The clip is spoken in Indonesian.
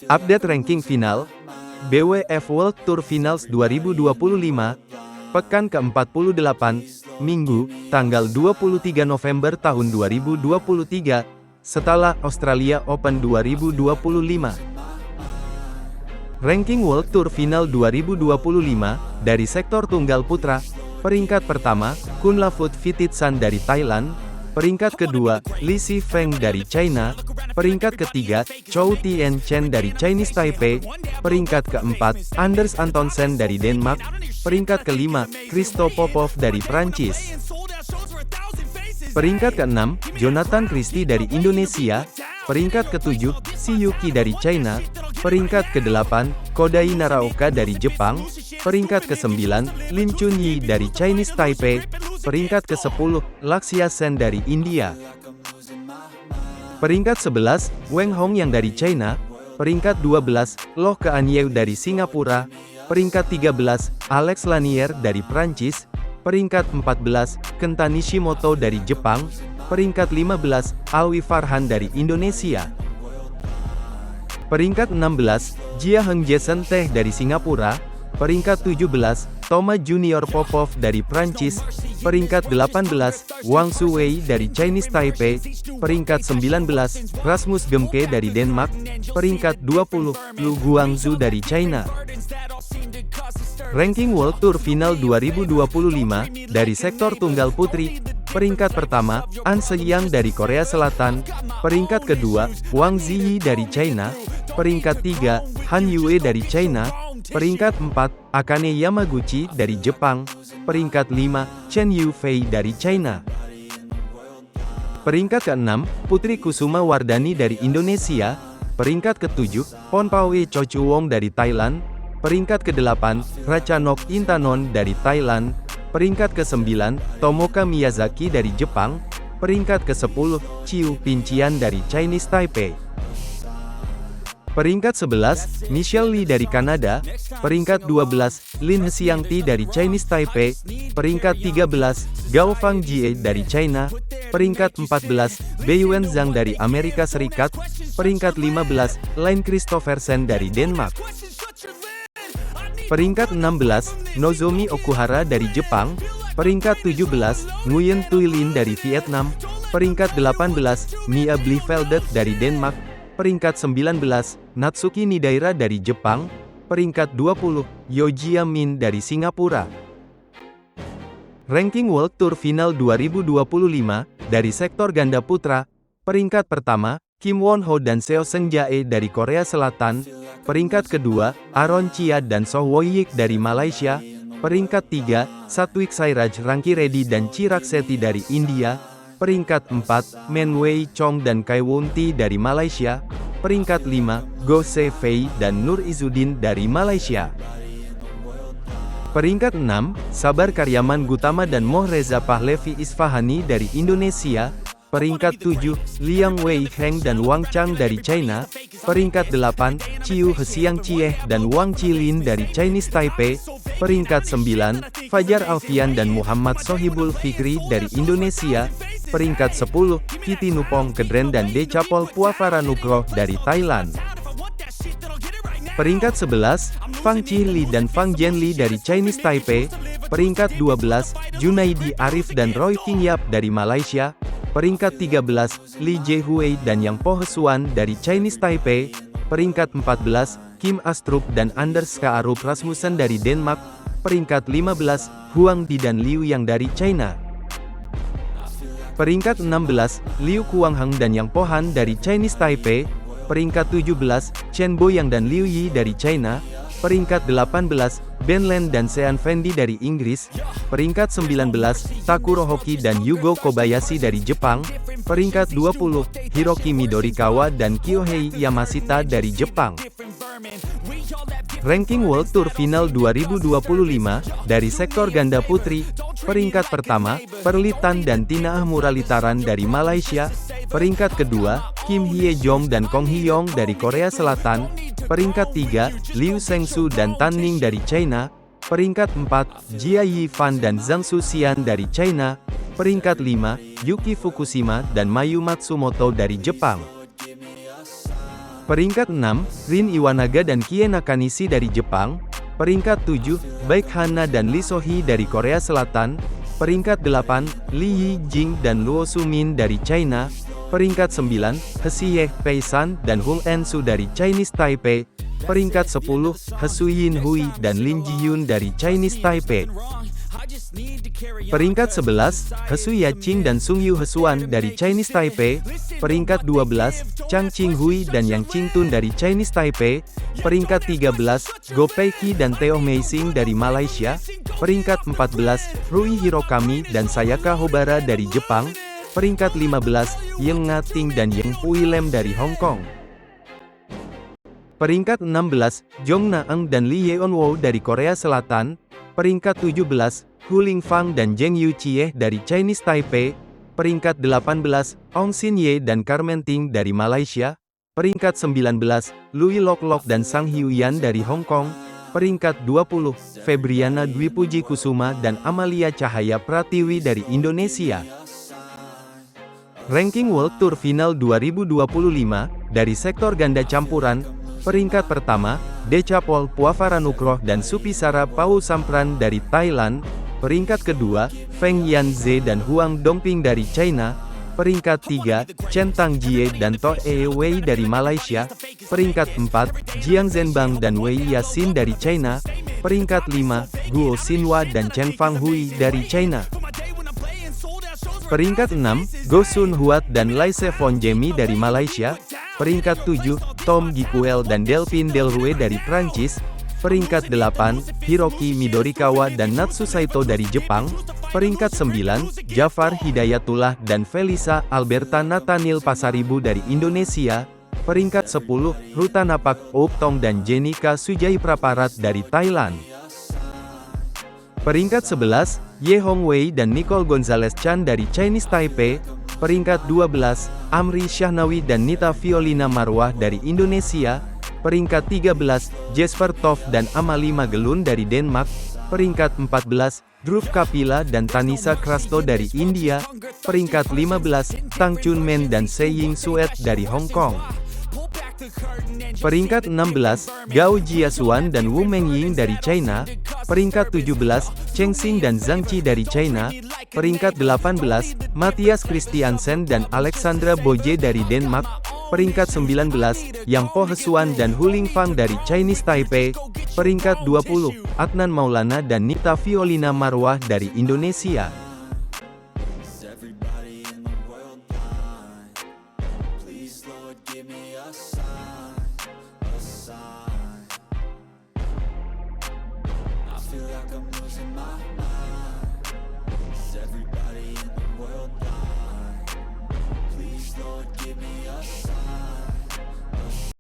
Update ranking final, BWF World Tour Finals 2025, pekan ke-48, Minggu, tanggal 23 November tahun 2023, setelah Australia Open 2025. Ranking World Tour Final 2025, dari sektor tunggal putra, peringkat pertama, Kunlavut Phititsan dari Thailand, peringkat kedua, Li Shifeng dari China, peringkat ketiga, Chou Tien Chen dari Chinese Taipei, peringkat keempat, Anders Antonsen dari Denmark, peringkat kelima, Christo Popov dari Prancis. Peringkat keenam, Jonathan Christie dari Indonesia, peringkat ketujuh, Shiyuki dari China, peringkat kedelapan, Kodai Naraoka dari Jepang, peringkat ke-9, Lim Chunyi dari Chinese Taipei, peringkat ke-10, Lakshya Sen dari India. Peringkat 11, Wang Hongyang dari China, peringkat 12, Loh Kean Yew dari Singapura, peringkat 13, Alex Lanier dari Prancis, peringkat 14, Kenta Nishimoto dari Jepang, peringkat 15, Alwi Farhan dari Indonesia. Peringkat 16, Jia Heng Jason Teh dari Singapura, peringkat 17, Thomas Junior Popov dari Prancis, peringkat 18, Wang Suwei dari Chinese Taipei, peringkat 19, Rasmus Gemke dari Denmark, peringkat 20, Lu Guangzhou dari China. Ranking World Tour Final 2025, dari sektor tunggal putri, peringkat pertama, An Se-young dari Korea Selatan, peringkat kedua, Wang Ziyi dari China, peringkat tiga, Han Yue dari China, peringkat 4, Akane Yamaguchi dari Jepang, peringkat 5, Chen Yufei dari China. Peringkat ke-6, Putri Kusuma Wardani dari Indonesia, peringkat ke-7, Pornpawe Chochuwong dari Thailand, peringkat ke-8, Ratchanok Intanon dari Thailand, peringkat ke-9, Tomoka Miyazaki dari Jepang, peringkat ke-10, Chiu Pincian dari Chinese Taipei. Peringkat 11, Michelle Lee dari Kanada, peringkat 12, Lin Hsiangti dari Chinese Taipei, peringkat 13, Gao Fangjie dari China, peringkat 14, Beiyuan Zhang dari Amerika Serikat, peringkat 15, Line Christophersen dari Denmark. Peringkat 16, Nozomi Okuhara dari Jepang, peringkat 17, Nguyen Thuy Linh dari Vietnam, peringkat 18, Mia Blifeldt dari Denmark, peringkat 19, Natsuki Nidaira dari Jepang, peringkat 20, Yo Jia Min dari Singapura. Ranking World Tour Final 2025, dari sektor ganda putra, peringkat pertama, Kim Won Ho dan Seo Seung Jae dari Korea Selatan, peringkat kedua, Aaron Chia dan Soh Woyik dari Malaysia, peringkat tiga, Satwik Sairaj Rankireddy dan Chirag Shetty dari India, peringkat 4, Men Wei Chong dan Kai Won Ti dari Malaysia, peringkat 5, Go Se Fei dan Nur Izzuddin dari Malaysia. Peringkat 6, Sabar Karyaman Gutama dan Moh Reza Pahlevi Isfahani dari Indonesia, peringkat 7, Liang Wei Heng dan Wang Chang dari China, peringkat 8, Chiu Hsiang Chieh dan Wang Qilin dari Chinese Taipei, peringkat 9, Fajar Alfian dan Muhammad Sohibul Fikri dari Indonesia, peringkat 10, Kiti Nupong Kedren dan Decapol Puavaranukroh dari Thailand. Peringkat 11, Fang Chihli dan Fang Jianli dari Chinese Taipei, peringkat 12, Junaidi Arif dan Roy Kingyap dari Malaysia, peringkat 13, Li Jiehui dan Yang Po Hesuan dari Chinese Taipei, peringkat 14, Kim Astrup dan Anders Skaarup Rasmussen dari Denmark, peringkat 15, Huang Di dan Liu Yang dari China. Peringkat 16, Liu Kuangheng dan Yang Po Han dari Chinese Taipei, peringkat 17, Chen Boyang dan Liu Yi dari China, peringkat 18, Ben Len dan Sean Fendi dari Inggris, peringkat 19, Takuro Hoki dan Yugo Kobayashi dari Jepang, peringkat 20, Hiroki Midorikawa dan Kyohei Yamashita dari Jepang. Ranking World Tour Final 2025, dari sektor ganda putri, peringkat pertama, Perli Tan dan Tina Ahmuralitaran dari Malaysia, peringkat kedua, Kim Hye Jong dan Kong Hyeong dari Korea Selatan, peringkat 3, Liu Shengsu dan Tan Ning dari China, peringkat 4, Jia Yifan dan Zhang Suxian dari China, peringkat 5, Yuki Fukushima dan Mayu Matsumoto dari Jepang. Peringkat 6, Rin Iwanaga dan Kie Nakanishi dari Jepang. Peringkat 7, Baek Han-na dan Lee So-hee dari Korea Selatan. Peringkat 8, Lee Yi-jing dan Luo Su-min dari China. Peringkat 9, Hsieh Pei-san dan Hung En-su dari Chinese Taipei. Peringkat 10, He Yin-hui dan Lin Ji-hyun dari Chinese Taipei. Peringkat 11, He Ya-ching dan Sung Yu Hesuan dari Chinese Taipei. Peringkat 12, Chang Ching-hui dan Yang Ching-tun dari Chinese Taipei. Peringkat 13, Go Pei-ki dan Teo Mei-sing dari Malaysia. Peringkat 14, Rui Hirokami dan Sayaka Hobara dari Jepang. Peringkat 15, Yeng Nga-ting dan Yeng Pui-lem dari Hong Kong. Peringkat 16, Jong Na-eun dan Lee Yeon-woo dari Korea Selatan. Peringkat 17, Hu Lingfang dan Zheng Yuqieh dari Chinese Taipei. Peringkat 18, Ong Sin-ye dan Carmen Ting dari Malaysia. Peringkat 19, Louis Lok-lok dan Sang Hyuyan dari Hong Kong. Peringkat 20, Febriana Dwi Puji Kusuma dan Amalia Cahaya Pratiwi dari Indonesia. Ranking World Tour Final 2025, dari sektor ganda campuran. Peringkat pertama, Decapol Puavaranukroh dan Supisara Pausampran dari Thailand. Peringkat kedua, Feng Yanze dan Huang Dongping dari China. Peringkat 3, Chen Tangjie dan To Wei dari Malaysia. Peringkat 4, Jiang Zhenbang dan Wei Yasin dari China. Peringkat 5, Guo Xinhua dan Chen Fanghui dari China. Peringkat 6, Go Sun Huat dan Lai Sevon Jemi dari Malaysia. Peringkat 7, Tom Gikuel dan Delphine Delrue dari Prancis. Peringkat 8, Hiroki Midorikawa dan Natsu Saito dari Jepang. Peringkat 9, Jafar Hidayatullah dan Felisa Alberta Nathaniel Pasaribu dari Indonesia. Peringkat 10, Ruta Napak Ouptong dan Jenika Sujai Praparat dari Thailand. Peringkat 11, Ye Hongwei dan Nicole Gonzalez Chan dari Chinese Taipei. Peringkat 12, Amri Syahnawi dan Nita Violina Marwah dari Indonesia. Peringkat 13, Jesper Toft dan Amalie Magelun dari Denmark. Peringkat 14, Dhruv Kapila dan Tanisa Krasto dari India. Peringkat 15, Tang Chunmen dan Seying Suet dari Hong Kong. Peringkat 16, Gao Jiasuan dan Wu Mengying dari China. Peringkat 17, Cheng Xing dan Zhang Qi dari China. Peringkat 18, Matthias Christiansen dan Alexandra Boje dari Denmark. Peringkat 19, Yang Po Hesuan dan Hu Lingfang dari Chinese Taipei. Peringkat 20, Adnan Maulana dan Nita Violina Marwah dari Indonesia.